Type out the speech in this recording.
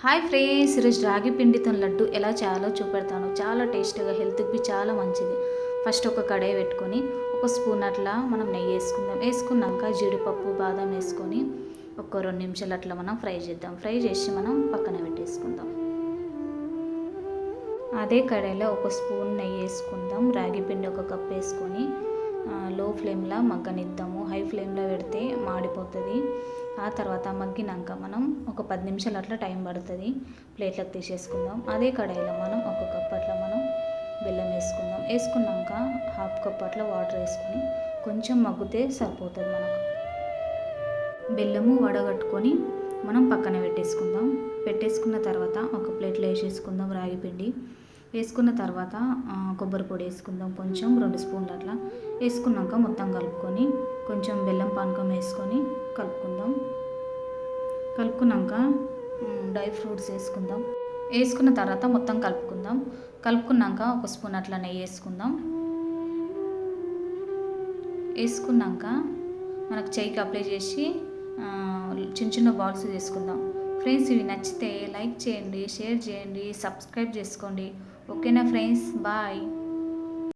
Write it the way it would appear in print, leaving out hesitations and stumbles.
Hi friends, ఈరోజు రాగి పిండితో లడ్డు ఎలా చేయాలో చూపెడతాను. చాలా టేస్టీగా, హెల్త్కి చాలా మంచిది. ఫస్ట్ ఒక కడాయి పెట్టుకొని ఒక స్పూన్ అట్లా మనం నెయ్యి వేసుకుందాం. వేసుకున్నాక జీడిపప్పు, బాదం వేసుకొని ఒక 2 నిమిషాలు అట్లా మనం ఫ్రై చేద్దాం. ఫ్రై చేసి మనం పక్కన పెట్టేసుకుందాం. అదే కడాయిలో ఒక స్పూన్ నెయ్యి వేసుకుందాం. రాగి పిండి ఒక కప్ వేసుకొని లో ఫ్లేమ్లో మగ్గనిద్దాము. హై ఫ్లేమ్లో పెడితే మాడిపోతుంది. ఆ తర్వాత మగ్గినాక మనం ఒక 10 నిమిషాలు అట్లా టైం పడుతుంది. ప్లేట్లకు తీసేసుకుందాం. అదే కడాయిలో మనం ఒక కప్ అట్లా మనం బెల్లం వేసుకుందాం. వేసుకున్నాక హాఫ్ కప్ అట్లా వాటర్ వేసుకొని కొంచెం మగ్గితే సరిపోతుంది మనకు. బెల్లము వడగట్టుకొని మనం పక్కన పెట్టేసుకున్న తర్వాత ఒక ప్లేట్లో వేసేసుకుందాం రాగి పిండి. వేసుకున్న తర్వాత కొబ్బరి పొడి వేసుకుందాం. కొంచెం 2 స్పూన్లు అట్లా వేసుకున్నాక మొత్తం కలుపుకొని కొంచెం బెల్లం పానకం వేసుకొని కలుపుకున్నాక డ్రై ఫ్రూట్స్ వేసుకున్న తర్వాత మొత్తం కలుపుకున్నాక ఒక స్పూన్ అట్లా నెయ్యి వేసుకున్నాక మనకు చెయ్యికి అప్లై చేసి చిన్న చిన్న బాల్స్ చేసుకుందాం. ఫ్రెండ్స్, ఇవి నచ్చితే లైక్ చేయండి, షేర్ చేయండి, సబ్స్క్రైబ్ చేసుకోండి. ఓకేనా ఫ్రెండ్స్, బాయ్.